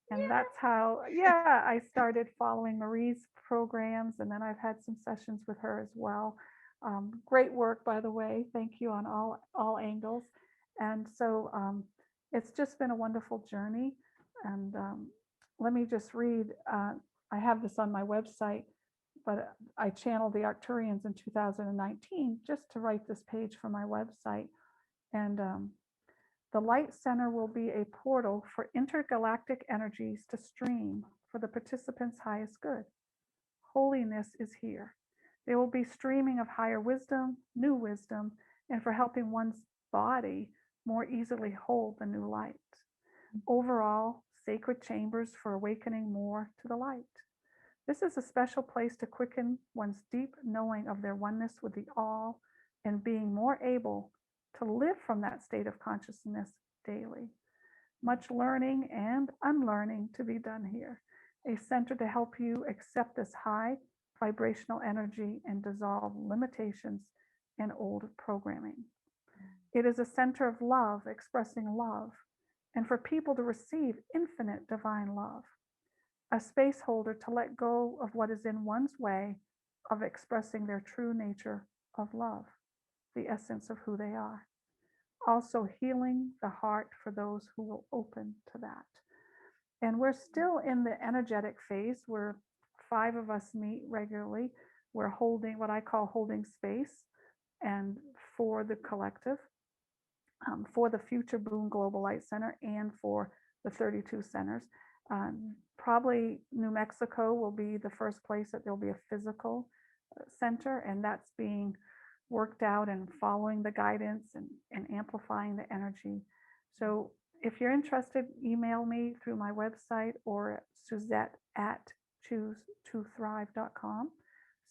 And that's how, yeah, I started following Marie's programs, and then I've had some sessions with her as well. Great work, by the way. Thank you on all angles. And so it's just been a wonderful journey. And let me just read. I have this on my website, but I channeled the Arcturians in 2019 just to write this page for my website. And the Light Center will be a portal for intergalactic energies to stream for the participants' highest good. Holiness is here. There will be streaming of higher wisdom, new wisdom, and for helping one's body more easily hold the new light. Overall, sacred chambers for awakening more to the light. This is a special place to quicken one's deep knowing of their oneness with the all and being more able to live from that state of consciousness daily. Much learning and unlearning to be done here. A center to help you accept this high vibrational energy and dissolve limitations and old programming. It is a center of love, expressing love, and for people to receive infinite divine love. A space holder to let go of what is in one's way of expressing their true nature of love, the essence of who they are. Also healing the heart for those who will open to that. And we're still in the energetic phase where 5 of us meet regularly. We're holding what I call holding space and for the collective, for the future Boone Global Light Center and for the 32 centers. Probably New Mexico will be the first place that there'll be a physical center, and that's being worked out and following the guidance and amplifying the energy. So if you're interested, email me through my website or Suzette at choose2thrive.com,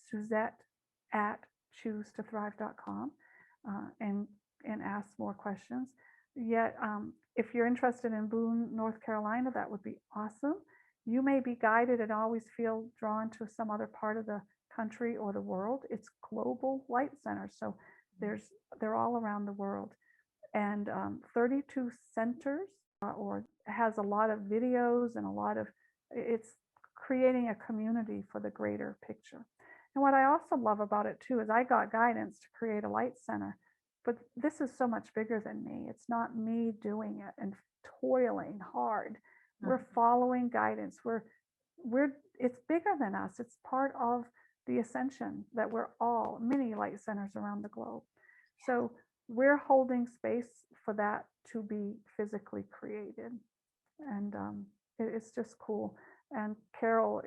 Suzette at choose2thrive.com, and ask more questions. Yet, if you're interested in Boone, North Carolina, that would be awesome. You may be guided and always feel drawn to some other part of the country or the world. It's global light centers, so they're all around the world. And 32 centers, or has a lot of videos and it's creating a community for the greater picture. And what I also love about it too is I got guidance to create a light center, but this is so much bigger than me. It's not me doing it and toiling hard. We're following guidance. It's bigger than us. It's part of the ascension that we're all many light centers around the globe. So we're holding space for that to be physically created. And it's just cool. And Carol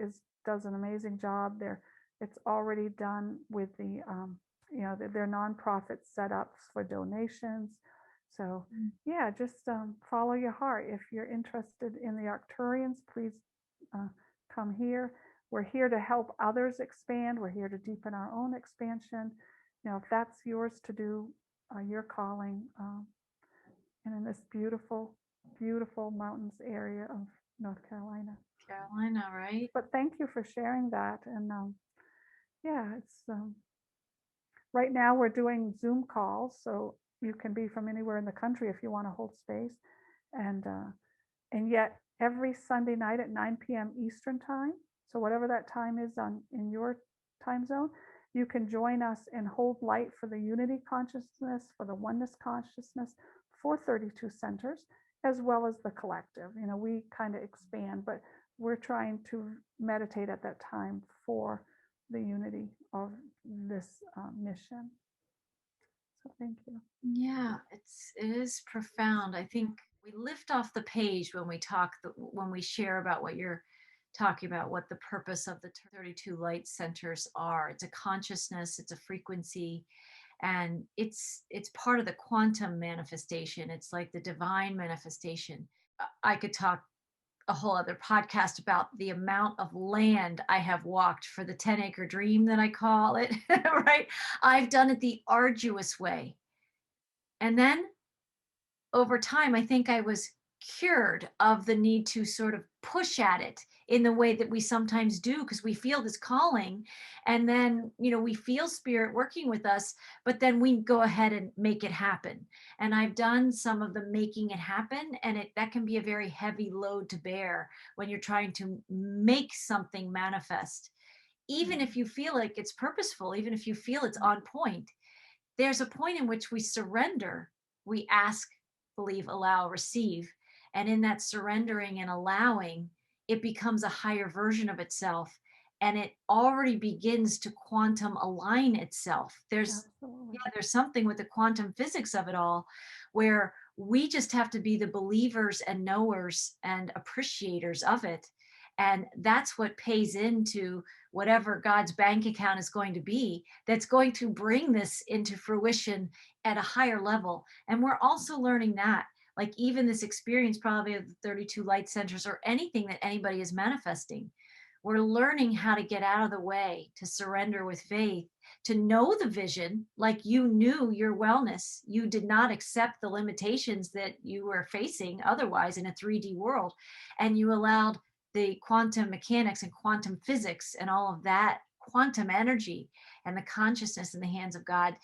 does an amazing job there. It's already done with the their nonprofit setups for donations. So yeah, just follow your heart. If you're interested in the Arcturians, please come here. We're here to help others expand. We're here to deepen our own expansion. If that's yours to do, your calling, and in this beautiful, beautiful mountains area of North Carolina. Carolina, right? But thank you for sharing that. And yeah, it's right now we're doing Zoom calls, so you can be from anywhere in the country if you want to hold space. And yet every Sunday night at 9 p.m. Eastern time, so whatever that time is in your time zone, you can join us and hold light for the unity consciousness, for the oneness consciousness, for 32 centers, as well as the collective. We kind of expand, but we're trying to meditate at that time for the unity of this mission. So thank you. Yeah, it is profound. I think We lift off the page when we talk, when we share about what you're talking about, what the purpose of the 32 light centers are. It's a consciousness, it's a frequency, and it's part of the quantum manifestation. It's like the divine manifestation. I could talk a whole other podcast about the amount of land I have walked for the 10-acre dream that I call it, right? I've done it the arduous way. And then over time, I think I was cured of the need to sort of push at it in the way that we sometimes do, because we feel this calling, and then we feel spirit working with us, but then we go ahead and make it happen. And I've done some of the making it happen, and that can be a very heavy load to bear when you're trying to make something manifest. Even Mhm. if you feel like it's purposeful, even if you feel it's on point, there's a point in which we surrender. We ask, believe, allow, receive. And in that surrendering and allowing, it becomes a higher version of itself. And it already begins to quantum align itself. Absolutely. There's something with the quantum physics of it all where we just have to be the believers and knowers and appreciators of it. And that's what pays into whatever God's bank account is going to be, that's going to bring this into fruition at a higher level. And we're also learning that, like, even this experience probably of the 32 light centers or anything that anybody is manifesting, we're learning how to get out of the way, to surrender with faith, to know the vision. Like, you knew your wellness, you did not accept the limitations that you were facing otherwise in a 3D world, and you allowed the quantum mechanics and quantum physics and all of that quantum energy and the consciousness in the hands of God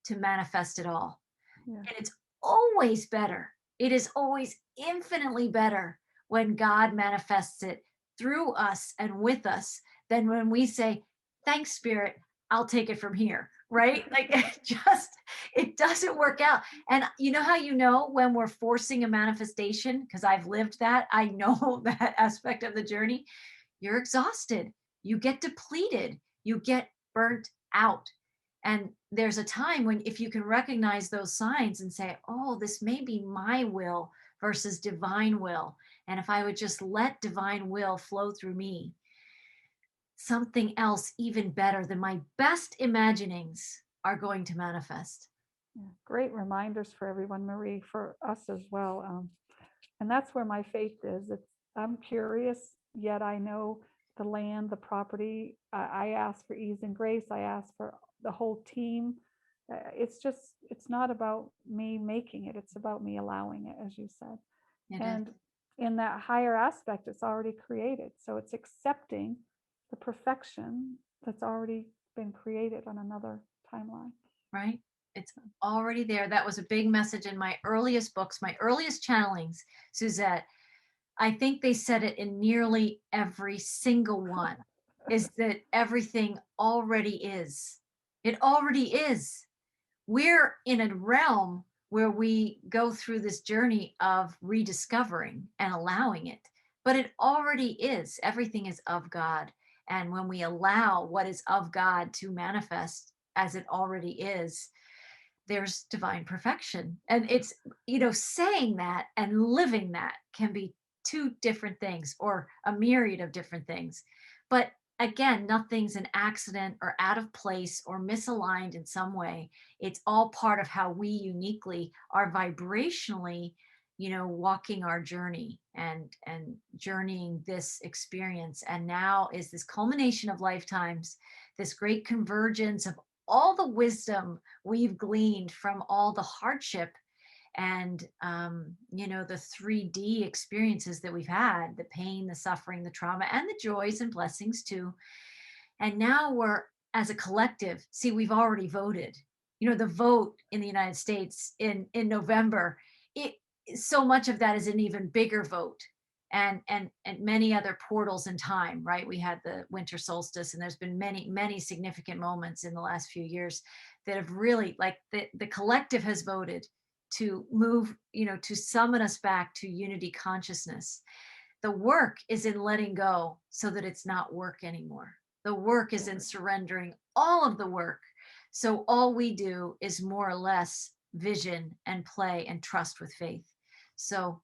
to manifest it all. Yeah. And it's always better. It is always infinitely better when God manifests it through us and with us than when we say, thanks, Spirit, I'll take it from here. Right? Like, it doesn't work out. And you know how when we're forcing a manifestation? Because I've lived that. I know that aspect of the journey. You're exhausted. You get depleted. You get burnt out. And there's a time when, if you can recognize those signs and say, oh, this may be my will versus divine will. And if I would just let divine will flow through me, something else even better than my best imaginings are going to manifest. Yeah. Great reminders for everyone, Marie, for us as well. And that's where my faith is. I'm curious, yet I know the land, the property. I ask for ease and grace. I ask for the whole team. It's not about me making it. It's about me allowing it, as you said. It is. And in that higher aspect, it's already created. So it's accepting the perfection that's already been created on another timeline. Right? It's already there. That was a big message in my earliest books, my earliest channelings, Suzette. I think they said it in nearly every single one, is that everything already is. It already is. We're in a realm where we go through this journey of rediscovering and allowing it, but it already is. Everything is of God. And when we allow what is of God to manifest as it already is, there's divine perfection. And it's, saying that and living that can be two different things, or a myriad of different things. But again, nothing's an accident or out of place or misaligned in some way. It's all part of how we uniquely are vibrationally, walking our journey and journeying this experience. And now is this culmination of lifetimes, this great convergence of all the wisdom we've gleaned from all the hardship and the 3D experiences that we've had, the pain, the suffering, the trauma, and the joys and blessings too. And now we're, as a collective, see, we've already voted. The vote in the United States in November, it so much of that is an even bigger vote. And many other portals in time, right? We had the winter solstice, and there's been many significant moments in the last few years that have really, like, the collective has voted to move, to summon us back to unity consciousness. The work is in letting go so that it's not work anymore. The work is in surrendering all of the work. So all we do is more or less vision and play and trust with faith. So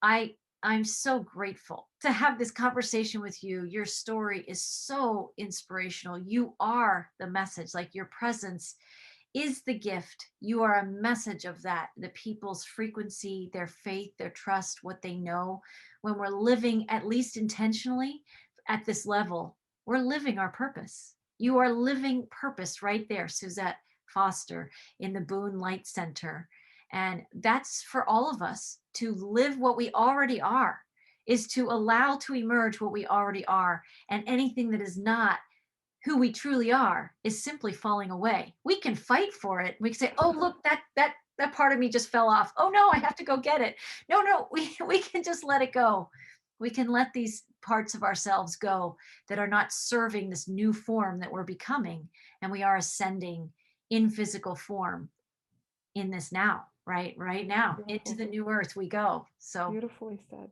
I I'm so grateful to have this conversation with you. Your story is so inspirational. You are the message, like your presence is the gift. You are a message of that, the people's frequency, their faith, their trust, what they know. When we're living, at least intentionally, at this level, we're living our purpose. You are living purpose right there, Suzette Foster in the Boone Light Center. And that's for all of us to live what we already are, is to allow to emerge what we already are. And anything that is not who we truly are is simply falling away. We can fight for it. We can say, "Oh, look, that part of me just fell off. Oh no, I have to go get it." No, no, we can just let it go. We can let these parts of ourselves go that are not serving this new form that we're becoming, and we are ascending in physical form in this now, right? Right now, into Beautiful. the new earth we go. Beautifully said.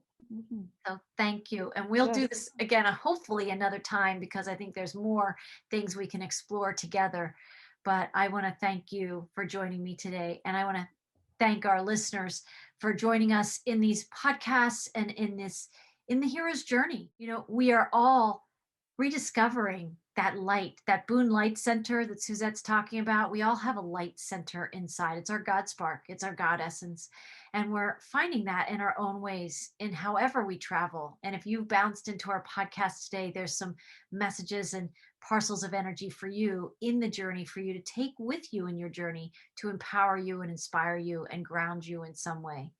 So thank you. And we'll do Yes. this again, hopefully another time, because I think there's more things we can explore together. But I want to thank you for joining me today. And I want to thank our listeners for joining us in these podcasts and in the hero's journey. We are all rediscovering that light, that Boone Light Center that Suzette's talking about. We all have a light center inside. It's our God spark, it's our God essence. And we're finding that in our own ways, in however we travel. And if you've bounced into our podcast today, there's some messages and parcels of energy for you in the journey, for you to take with you in your journey to empower you and inspire you and ground you in some way.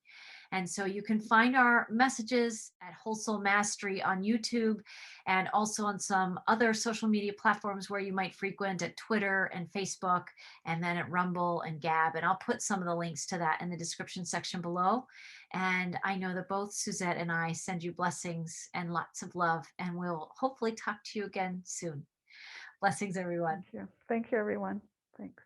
And so you can find our messages at Whole Soul Mastery on YouTube and also on some other social media platforms where you might frequent at Twitter and Facebook, and then at Rumble and Gab. And I'll put some of the links to that in the description section below. And I know that both Suzette and I send you blessings and lots of love, and we'll hopefully talk to you again soon. Blessings, everyone. Thank you. Thank you, everyone. Thanks.